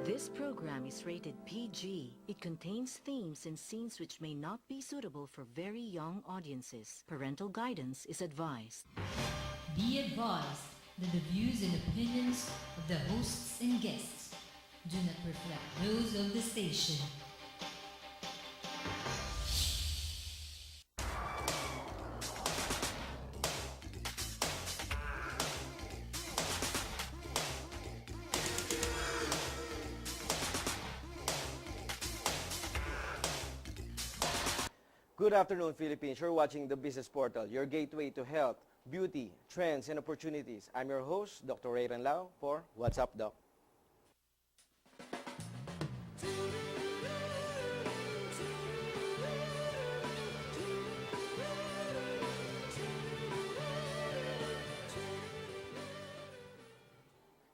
This program is rated PG. It contains themes and scenes which may not be suitable for very young audiences. Parental guidance is advised. Be advised that the views and opinions of the hosts and guests do not reflect those of the station. Good afternoon, Philippines. You're watching the Business Portal, your gateway to health, beauty, trends, and opportunities. I'm your host, Dr. Ray-RAN for What's Up, Doc?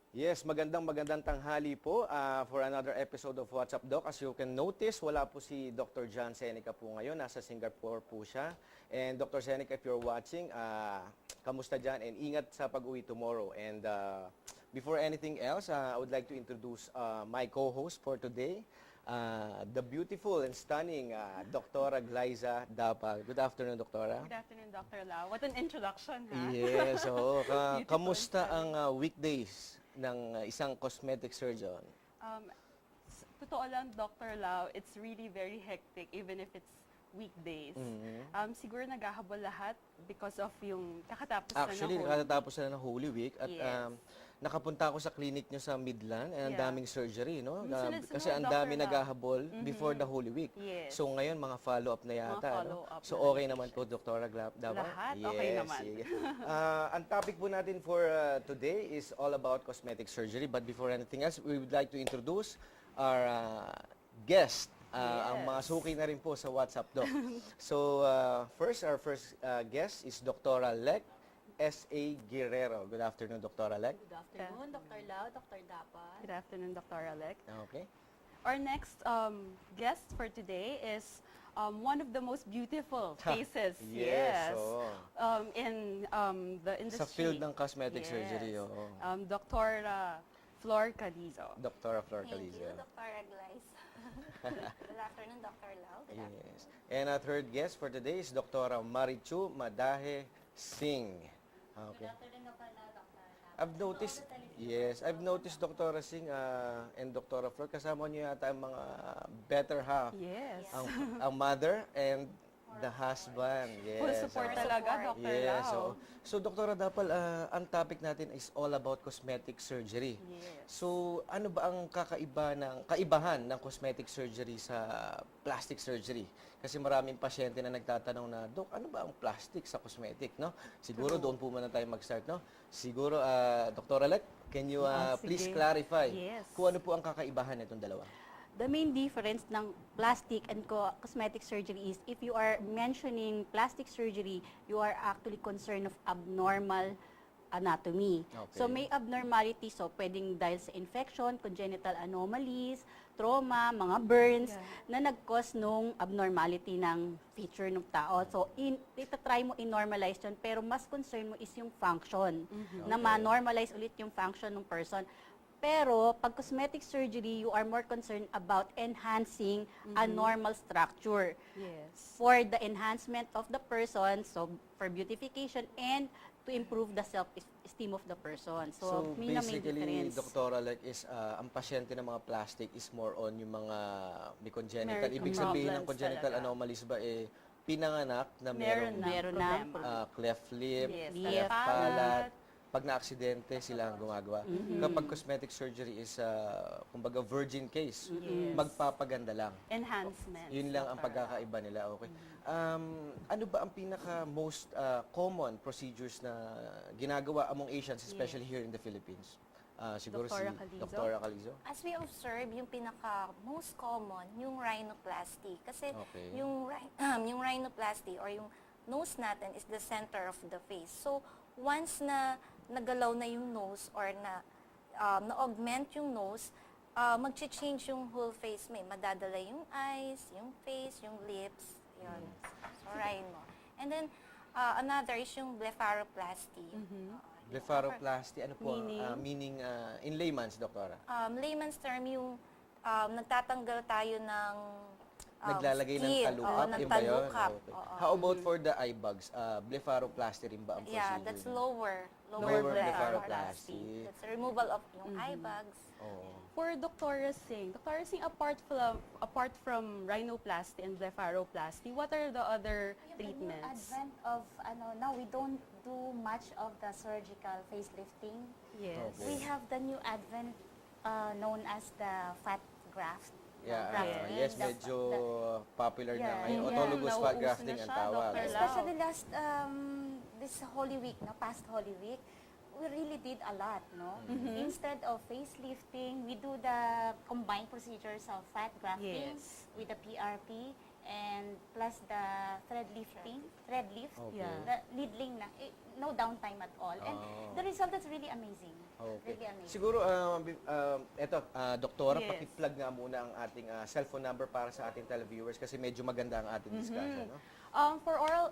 Yes, magandang tanghali po for another episode of What's Up, Doc. As you can notice, wala po si Dr. John Seneca po ngayon. Nasa Singapore po siya. And Dr. Seneca, if you're watching, kamusta dyan? And ingat sa pag-uwi tomorrow. And before anything else, I would like to introduce my co-host for today, the beautiful and stunning Dr. Glaiza Dapal. Good afternoon, Doktora. Good afternoon, Dr. Lau. What an introduction, ha? Yes, so kamusta ang weekdays ng isang cosmetic surgeon? Totoo lang, Dr. Lau, it's really very hectic even if it's weekdays. Siguro naghahabol lahat because of yung kakatapos Actually, na nakatapos na ng Holy Week at Yes. nakapunta ako sa clinic nyo sa Midland and ang Yeah. daming surgery, no? Sunod-sunod, Kasi ang Dr. dami Lau. naghahabol before the Holy Week. Yes. So ngayon, mga follow-up na yata. Mga no? follow-up So na okay rin naman po, Dr. Dapal? Lahat okay naman. Sige. Ang topic po natin for today is all about cosmetic surgery. But before anything else, we would like to introduce our guest. Ang mga suki na rin po sa WhatsApp, Doc. So, our first guest is Dr. Lek S.A. Guerrero. Good afternoon, Dr. Lek. Good afternoon, Dr. Lau, Dr. Dapal. Good afternoon, Dr. Alec. Okay. Our next guest for today is one of the most beautiful faces. Yes, oo. In the industry. Sa field ng cosmetic Yes. surgery, oo. Dr. Flor Calizo. Dr. Flor Thank Calizo. you, Dr. Glaiza. Good afternoon, Dr. Lau. Good afternoon. Yes. And our third guest for today is Dr. Marichu Madaje-Singh. Okay. Good afternoon, Dr. Lau, Dr. Dapal. I've noticed, yes, I've noticed Dr. Singh and Dr. Flor, kasama niyo yata ang mga better half. Yes. Ang mother and the husband. Yes. Full support oo. talaga, Dr. Yes. Lau. So, Dr. Dapal, ang topic natin is all about cosmetic surgery. Yes. So, ano ba ang kaibahan ng cosmetic surgery sa plastic surgery? Kasi maraming pasyente na nagtatanong na, Dok, ano ba ang plastic sa cosmetic, no? Siguro doon po muna tayo mag-start, no? Siguro, Dr. Alec, can you please sige. clarify Yes. kung ano po ang kakaibahan nitong dalawa? The main difference ng plastic and cosmetic surgery is if you are mentioning plastic surgery, you are actually concerned of abnormal anatomy. Okay. So may abnormality, so pwedeng dahil sa infection, congenital anomalies, trauma, mga burns, na nag-cause nung abnormality ng feature ng tao. So itatry mo i-normalize yun, pero mas concern mo is yung function, na Okay. ma-normalize ulit yung function ng person. Pero pag cosmetic surgery, you are more concerned about enhancing a normal structure Yes. for the enhancement of the person, so for beautification and to improve the self-esteem of the person. So, yun ang main basically, difference. Dr. Alec, is ang pasyente ng mga plastic is more on yung mga may congenital. Meron Ibig sabihin ng problems congenital talaga. anomalies ba pinanganak na Meron merong na. Meron problem. cleft lip, Yes. cleft Palate. palate. Pag na-aksidente, sila ang gumagawa. Kapag cosmetic surgery is, kumbaga, virgin case, Yes. magpapaganda lang. Enhancement. Yun lang ang Dr. pagkakaiba nila. Okay. Ano ba ang pinaka-most common procedures na ginagawa among Asians, especially here in the Philippines? Siguro Dr. si Calizo? Dr. Calizo. As we observe, yung pinaka most common, yung rhinoplasty. Kasi Okay. yung rhinoplasty or yung nose natin is the center of the face. So, once na nagalaw na yung nose or na-augment yung nose, mag-change yung whole face. May madadala yung eyes, yung face, yung lips, yun. So, rhino. And then, another is yung blepharoplasty. Blepharoplasty, ano po? Meaning in layman's, doktora? Layman's term, yung nagtatanggal tayo ng Naglalagay ng skin, talukap, ng yun ba yun? talukap. Okay. Oo. How about for the eye bags? Blepharoplasty rin ba ang procedure? Yeah, that's niya? lower Lower blepharoplasty. blepharoplasty. That's a removal of yung eye bags. Oo. For Dr. Singh, apart from rhinoplasty and blepharoplasty, what are the other The new treatments? advent of, now we don't do much of the surgical facelifting. Yes. Okay. We have the new advent known as the fat graft. Yeah, grafting. yes, The- medyo the- popular na Yeah, ngayon. yeah. Autologous fat Nauuso grafting na ang siya, tawag. Dr. Lau. Especially last, this Holy Week, past Holy Week, we really did a lot, no? Instead of facelifting, we do the combined procedures of fat grafting Yes. with the PRP and plus the thread lifting, thread lift, Okay. Yeah. the needling na, no downtime at all. And Oh. the result is really amazing. Okay. Really amazing. Siguro, doktora, Yes. pakiplug nga muna ang ating cellphone number para sa ating televiewers kasi medyo maganda ang ating discussion. No? For all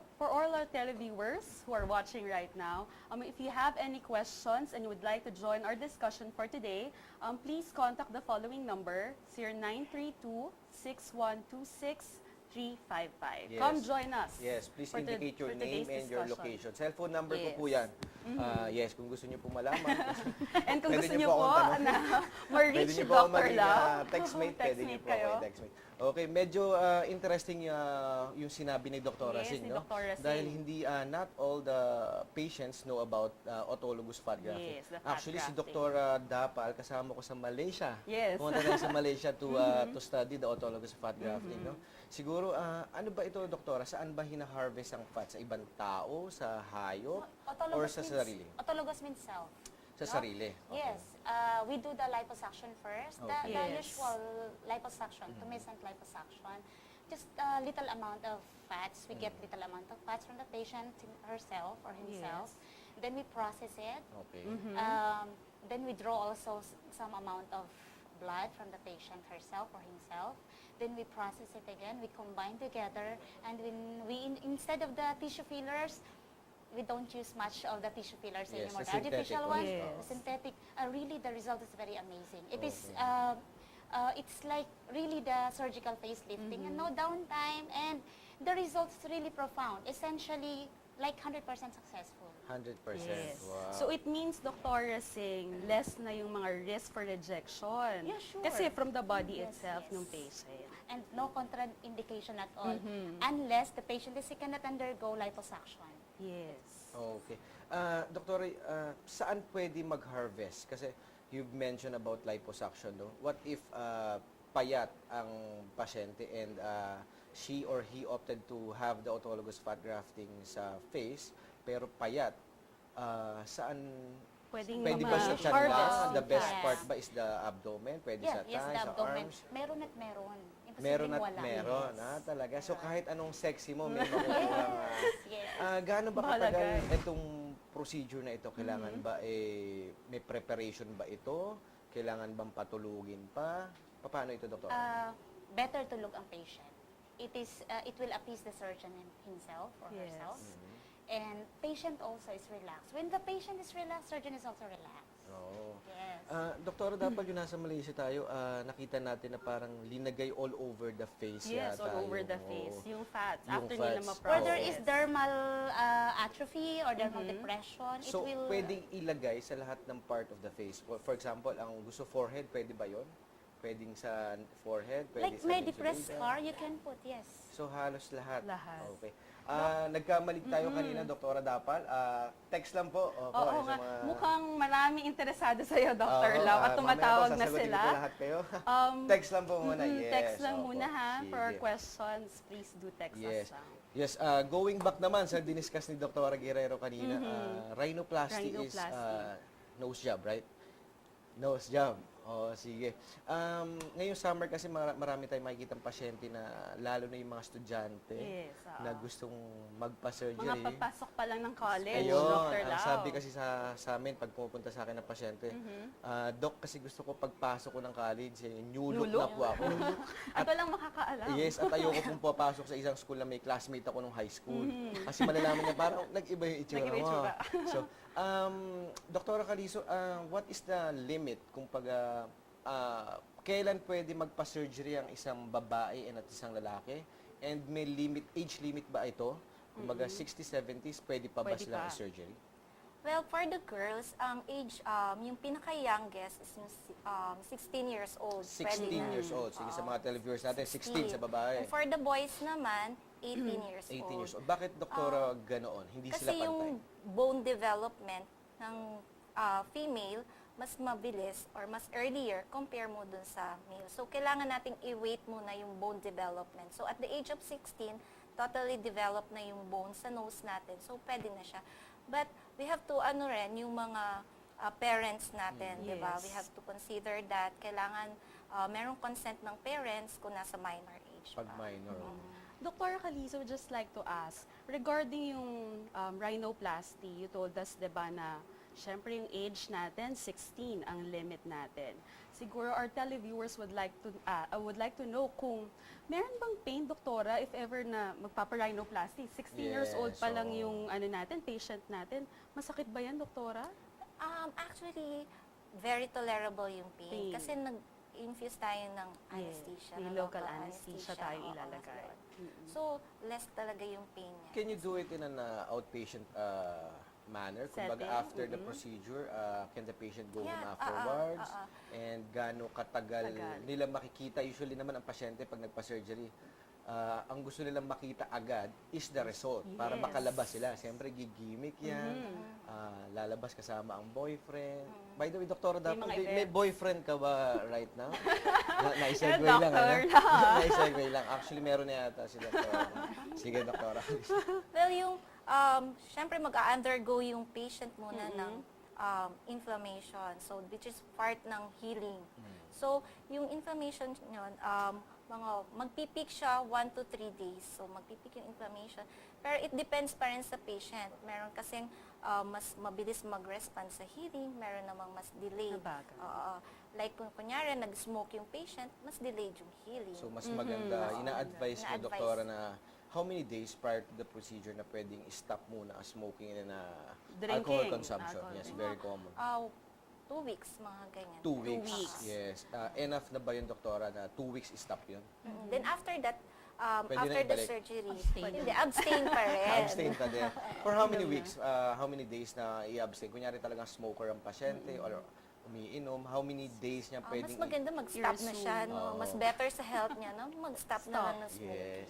our televiewers who are watching right now, if you have any questions and you would like to join our discussion for today, please contact the following number, 0932-6126-355. Yes. Come join us. Yes, please for indicate your for name today's and your discussion. location. Cellphone number ko po Yes. yan. Yes, kung gusto niyo po malaman. And kung Pwede gusto niyo niyo po po akong na Pwede ma-reach niyo si po ako Dr. maging Lau, textmate. Pwede niyo po kayo. ako textmate. Okay, medyo interesting yung sinabi ni Dr. Yes, Singh. ni No? Dr. Singh. Dahil hindi, not all the patients know about autologous fat grafting. Yes, the fat Actually, si grafting. Dr. Dapal, kasama ko sa Malaysia. Yes. Pumunta tayo sa Malaysia to study the autologous fat grafting. No? Siguro, ano ba ito, doktora? Saan ba hina-harvest ang fat? Sa ibang tao? Sa hayop? Or sa sarili? Autologous means self. Sa no? sarili? Okay. Yes, we do the liposuction first. Okay. The Yes. usual liposuction, tumescent liposuction. Just a little amount of fats. We get little amount of fats from the patient herself or himself. Then we process it. Okay. Then we draw also some amount of blood from the patient herself or himself. Then we process it again. We combine together, and when instead of the tissue fillers, we don't use much of the tissue fillers Yes, anymore. the The artificial synthetic ones, ones. Yes. the synthetic, really the result is very amazing. It is, Okay. it's like really the surgical facelifting and no downtime, and the results really profound. Essentially, like 100% successful. 100%. Yes. Wow. So it means, Dr. Singh, less na yung mga risk for rejection. Yeah, sure. Kasi from the body Yes, itself yes. ng patient. And no contraindication at all, unless the patient is cannot undergo liposuction. Yes. Okay. Doktor, saan pwede mag-harvest? Kasi you've mentioned about liposuction, no? What if payat ang pasyente and she or he opted to have the autologous fat grafting sa face, pero payat? Saan? Pwedeng Pwede ba sa tiyan ma-harvest. lang? The best Yes. part ba is the abdomen? Pwede sa Yes, thighs, the sa abdomen. arms? Meron at meron. Imposibleng Meron at wala. meron. Yes. Talaga. So kahit anong sexy mo, may makukuha. Yes. Gaano ba Mahalaga. katagal itong procedure na ito? Kailangan ba may preparation ba ito? Kailangan bang patulugin pa? Paano ito, doktor? Better to look ang patient. It will appease the surgeon himself or Yes. herself. And patient also is relaxed. When the patient is relaxed, surgeon is also relaxed. Oo. Yes. Doktor, dapat yung nasa Malaysia tayo, nakita natin na parang linagay all over the face Yes, all yata over the yung, face. oo. Yung fats, Yung after nila fats. ma-process. Whether it's dermal atrophy or dermal depression, So, it will... pwedeng ilagay sa lahat ng part of the face. For example, ang gusto forehead, pwede ba yon? Pwedeng sa forehead, pwede like sa may depressed gilid. scar, you can put, yes. So, halos lahat. Lahat. Okay. Nagkamali tayo kanina, Dr. Dapal. Text lang po. Oo nga. Mukhang maraming interesado sa iyo, Dr. Oo, Lau, at tumatawag na sasagutin sila. ko lahat kayo. Um, Text lang po muna. Yes. Text lang Opo. muna ha. For our Sige. questions, please do text Yes. us lang. Yes, going back naman sa diniscuss ni Dr. Guerrero kanina, rhinoplasty is Rhinoplasty. nose job, right? Nose job. Oh, sige. Ngayong summer kasi marami tayong makikitang pasyente na lalo na yung mga estudyante Yes, na gustong magpa-surgery. Mga papasok pa lang ng college, Ayun, Dr. ang Lau. sabi kasi sa amin pag pumupunta sa akin ng pasyente, Doc, kasi gusto ko pagpasok ko ng college, new look na po ako. Ito lang makakaalam. Yes, at ayoko pong papasok sa isang school na may classmate ako nung high school. Kasi malalaman niya parang nag-iba yung itsura Nag-iba yung mo. itsura. So, Dr. Calizo, what is the limit kung kailan pwede magpa-surgery ang isang babae at isang lalaki? And may age limit ba ito? Kumbaga 60s, 70s, pwede pa ba Pwede silang pa. i-surgery? Well, for the girls, ang age, yung pinaka-youngest is yung 16 years old. 16 years old. Sige, sa mga televiewers natin, 16 sa babae. And for the boys naman, 18 years 18 old. years old. Bakit, Doktora, ganoon? Hindi sila Kasi pantay? yung bone development ng female, mas mabilis or mas earlier compare mo dun sa male. So, kailangan nating i-wait muna yung bone development. So, at the age of 16, totally developed na yung bone sa nose natin. So, pwede na siya. But, we have to, yung mga parents natin, di ba? Yes. We have to consider that kailangan merong consent ng parents kung nasa minor age Pag pa. minor. Dr. Calizo, would just like to ask, regarding yung rhinoplasty, you told us, di ba, na syempre yung age natin, 16 ang limit natin. Siguro our televiewers would like to know kung meron bang pain, doktora, if ever na magpapa-rhinoplasty. 16 years old pa lang oo. yung patient natin. Masakit ba yan, doktora? Actually, very tolerable yung pain. Pain. Kasi nag-infuse tayo ng anesthesia. May ng local anesthesia tayo oo, ilalagay. So, less talaga yung pain niya. Can you do it in an outpatient manner? Kumbaga, Setting, after the procedure, can the patient go home Yeah, afterwards? And gaano katagal Tagal. nila makikita? Usually naman ang pasyente pag nagpa-surgery, ang gusto nilang makita agad is the result. Para Yes. makalabas sila. Siyempre, gigimik yan. Lalabas kasama ang boyfriend. By the way, Doktora, May dapat mga may events. boyfriend ka ba right now? Naisegue You're a lang. doctor Ano? na. Naisegue lang. Actually, meron na yata si Doktora. Sige, Doktora. Well, yung, syempre mag-undergo yung patient muna ng inflammation. So, which is part ng healing. So, yung inflammation yun, magpipik siya 1 to 3 days. So, magpipik yung inflammation. Pero it depends pa rin sa patient. Meron kasing mas mabilis mag-respond sa healing, meron namang mas delayed. Nabagal. Like kung kunyari, nag-smoke yung patient, mas delayed yung healing. So, mas maganda, ina-advise niyo, Ina-advise. Doktora, na how many days prior to the procedure na pwedeng stop muna ang smoking and Drinking. alcohol consumption? Alcohol. Yes, very common. 2 weeks, mga ganyan. 2 weeks. weeks. Yes. Enough na ba yun, Doktora, na 2 weeks stop yun? Then after that, Pwede after na the ibalik. surgery, Abstain. hindi, abstain pa rin. Abstain pa din. For how many weeks, how many days na i-abstain? Kunyari talagang smoker ang pasyente or umiinom, how many days niya Mas pwedeng maganda mag-stop na siya, no? Mas better sa health niya, no? Mag-stop na lang ng smoking. Yes.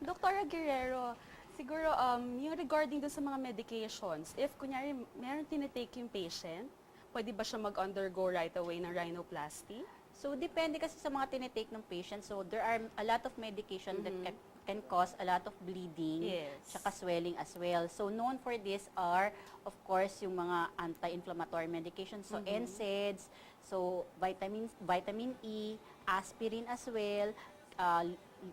Dr. Guerrero, siguro yung regarding doon sa mga medications, if kunyari meron tinitake yung patient, pwede ba siya mag-undergo right away ng rhinoplasty? So, depende kasi sa mga tinitake ng patient. So, there are a lot of medication that can cause a lot of bleeding, Yes. tsaka swelling as well. So, known for this are, of course, yung mga anti-inflammatory medications. So, NSAIDs, so vitamin E, aspirin as well,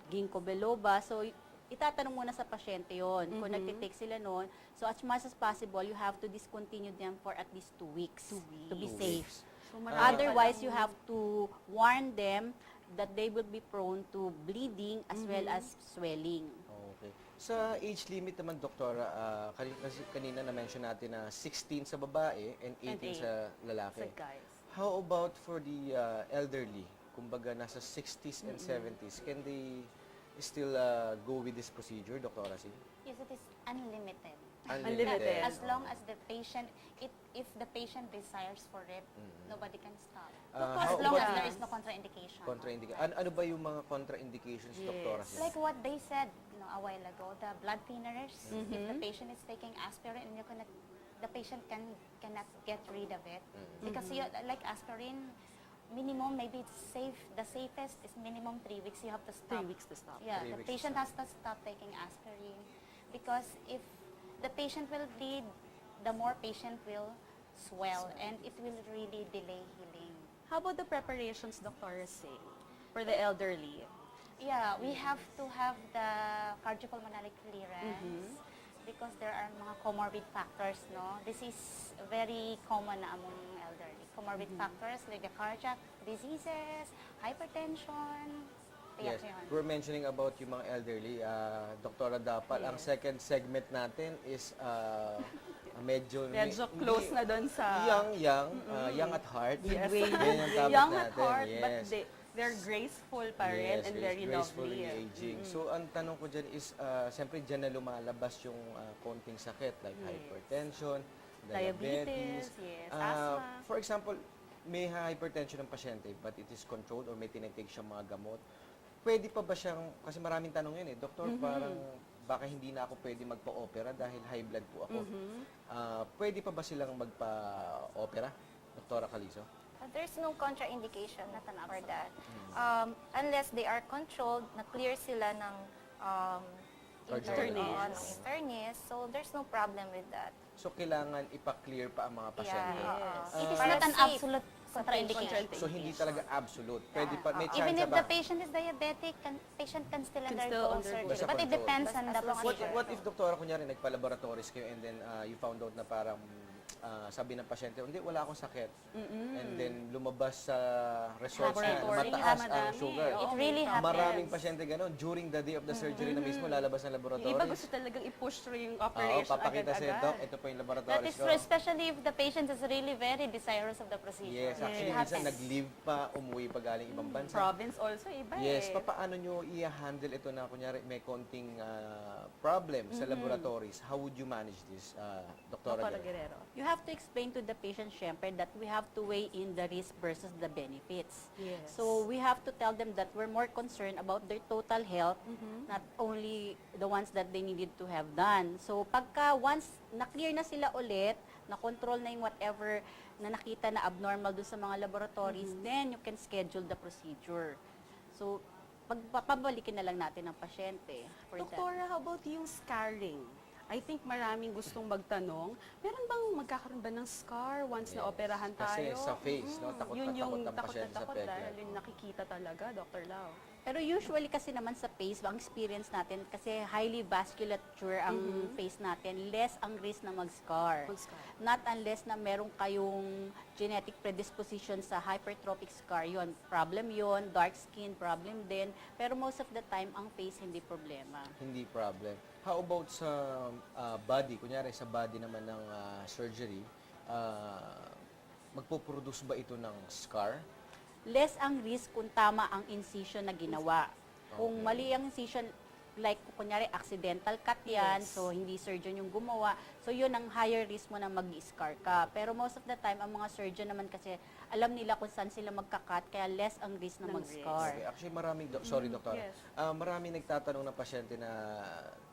ginkgo biloba. So, itatanong muna sa pasyente yon kung nagtitake sila noon. So, as much as possible, you have to discontinue them for at least 2 weeks to be 2 safe. weeks. So, marami Otherwise, palang- you have to warn them that they will be prone to bleeding as well as swelling. Okay. Sa age limit naman, Doktora, kasi kanina na-mention natin na 16 sa babae and 18 sa lalaki. So, guys. How about for the elderly? Kumbaga, nasa 60s and 70s. Can they still go with this procedure, Doktora Singh? Yes, it is unlimited. Unlimited. As long as the patient, if the patient desires for it, nobody can stop. How As long about as the there is no contraindication. Ano ba yung mga contraindications, Yes. Doktora Singh? Like what they said, a while ago, the blood thinners. If the patient is taking aspirin and the patient cannot get rid of it, because like aspirin, minimum maybe it's safe. The safest is minimum 3 weeks. You have to stop. 3 weeks to stop. Yeah, 3 the weeks to patient stop. has to stop taking aspirin, because if the patient will bleed, the more patient will swell, and it will really delay healing. How about the preparations, Dr. Singh, for the elderly? Yeah, we have to have the cardiopulmonary clearance because there are mga comorbid factors, no? This is very common na among elderly. Comorbid factors like the cardiac diseases, hypertension. Yes, Yun. we're mentioning about yung mga elderly. Dr. Dapal, ang second segment natin is medyo Close na doon sa... young at heart. Yes. Yan yung topic Young at natin. heart, Yes. but they're graceful pa rin and very gracefully lovely. aging. So, ang tanong ko dyan is, siyempre dyan na lumalabas yung konting sakit like hypertension, diabetes, asthma. For example, may hypertension ng pasyente but it is controlled or may tinitake siyang mga gamot. Pwede pa ba siyang, kasi maraming tanong yun Doktor, parang baka hindi na ako pwede magpa-opera dahil high blood po ako. Pwede pa ba silang magpa-opera, Dr. Calizo? There's no contraindication for that. Unless they are controlled, na-clear sila ng internist, so there's no problem with that. So, kailangan ipa-clear pa ang mga pasyente. It is Para not an safe absolute contraindication. So, hindi talaga absolute. Pwede pa, may chance Even if ba? the patient is diabetic, patient can still still undergo undergo. surgery. Basta But it control. depends on the procedure. What if, doktora, kunyari, nagpa-laboratories kayo and then you found out na parang sabi ng pasyente, hindi, wala akong sakit. And then lumabas sa results na Laboratory, mataas ang madami. sugar. Oo, It really may happens. Maraming pasyente gano'n. During the day of the surgery na mismo, lalabas ng Yung laboratories. iba gusto talagang i-push through yung Oo, operation papakita sa'yo, Doc, agad-agad. ito po yung That laboratories is ko. true, especially if the patient is really very desirous of the procedure. Yes, actually, It minsan happens. nag-leave pa, umuwi pa galing ibang bansa. Province also, iba Yes, eh. paano nyo i-handle ito na kunyari may konting problem sa laboratories? How would you manage this, Dr. Dr. Guerrero? Guerrero. You have to explain to the patient, syempre, that we have to weigh in the risk versus the benefits. Yes. So, we have to tell them that we're more concerned about their total health, not only the ones that they needed to have done. So, pagka once na-clear na sila ulit, na-control na yung whatever na nakita na abnormal doon sa mga laboratories, then you can schedule the procedure. So, pabalikin na lang natin ang pasyente for that. Doktora, how about yung scarring? I think maraming gustong magtanong, meron bang magkakaroon ba ng scar once na operahan Kasi tayo? sa face, no? Takot Yun na yung takot ang pasyente sa peklat. dahil yung nakikita talaga, Dr. Lau. Pero usually kasi naman sa face, ang experience natin, kasi highly vasculature ang face natin, less ang risk na mag-scar. Mag-scar. Not unless na meron kayong genetic predisposition sa hypertrophic scar, yon problem yon, dark skin, problem din. Pero most of the time, ang face hindi problema. Hindi problem. How about sa body? Kunyari sa body naman ng surgery, magpo-produce ba ito ng scar? Less ang risk kung tama ang incision na ginawa. Kung mali ang incision, like kunyari accidental cut yan, so hindi surgeon yung gumawa, so yun ang higher risk mo na mag-scar ka. Pero most of the time, ang mga surgeon naman kasi alam nila kung saan sila magka-cut, kaya less ang risk na mag-scar. Okay. Actually, maraming, sorry, Doktor. yes. Maraming nagtatanong na pasyente na,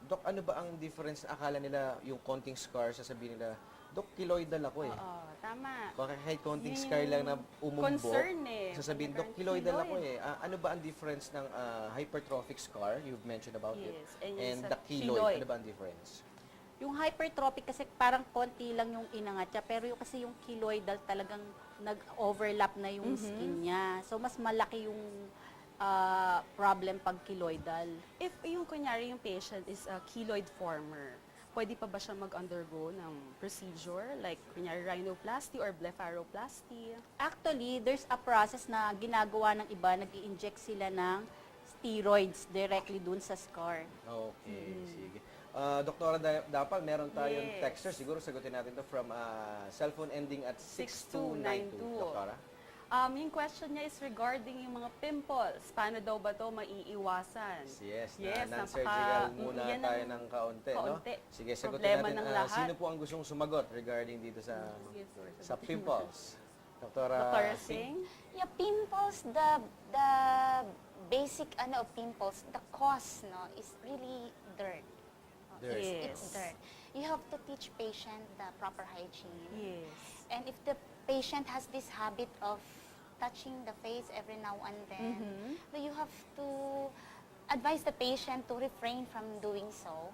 Dok, ano ba ang difference? Akala nila yung konting scar, sasabihin nila, Dok, keloidal ako eh. Oo, tama. Kahit konting Yun scar lang na umumbo, concern eh. sasabihin, Dok, keloidal ako eh. Ano ba ang difference ng hypertrophic scar? You've mentioned about it. Yes, and yung And sa the keloid, keloid. ano ba ang difference? Yung hypertrophic kasi parang konti lang yung inangat niya, pero yung kasi yung keloidal talagang nag-overlap na yung skin niya. So, mas malaki yung problem pag keloidal. If yung kunyari yung patient is a keloid former, pwede pa ba siya mag-undergo ng procedure like kunyari rhinoplasty or blepharoplasty? Actually, there's a process na ginagawa ng iba, nag-i-inject sila ng steroids directly dun sa scar. Okay, sige. Doktora Dapal, meron tayong texter. Siguro sagutin natin to from cellphone ending at 6292. 6292. Doktora? Yung question niya is regarding yung mga pimples. Paano daw ba to maiiwasan? Yes, Yes, non-surgical muna yan tayo ang ng kaunti, no? kaunti. Sige, sagutin Problema natin. ng lahat. Sino po ang gustong sumagot regarding dito sa pimples? Doktora Dr. Singh? Yeah, pimples, the basic of pimples, the cause is really dirt. Dirt. Yes. It's dirt. You have to teach patient the proper hygiene. Yes. And if the patient has this habit of touching the face every now and then, then you have to advise the patient to refrain from doing so.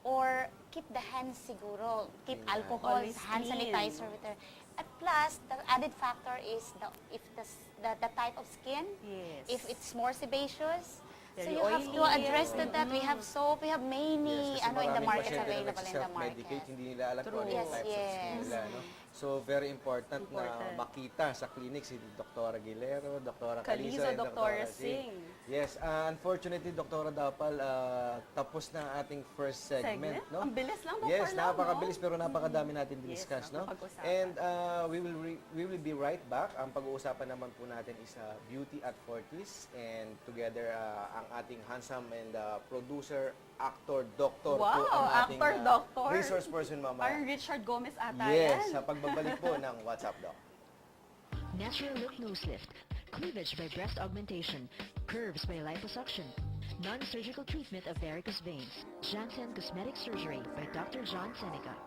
Or keep the hands siguro, keep alcohol, Always hand clean. sanitizer with her. At plus, the added factor is the type of skin. Yes. If it's more sebaceous, so Very you have to oily. address that. We have soap, we have many Yes, kasi in the maraming market pasyente na available in the nagsiself-medicate, market. hindi nila alam kung ano yung Yes, types of skin yes. nila. No? So, very important, na Important. makita sa clinic si Dr. Aguilero, Dr. Calizo, Calizo, and Dr. Dr. Singh. Yes, unfortunately, Dr. Dapal, tapos na ang ating first segment. No? Ang bilis lang, Dr. Yes, Lam, napakabilis no? pero napakadami natin Yes, discuss, no? napag-usapan. And we will be right back. Ang pag-uusapan naman po natin is beauty at 40s, and together ang ating handsome and producer, actor, doctor po Wow, ang ating actor, doctor. resource person mamaya. Parang Richard Gomez ata Yes, yan. sa pagbabalik po ng What's Up, Doc. Natural look nose lift, cleavage by breast augmentation, curves by liposuction, non-surgical treatment of varicose veins, Janssen Cosmetic Surgery by Dr. John Seneca.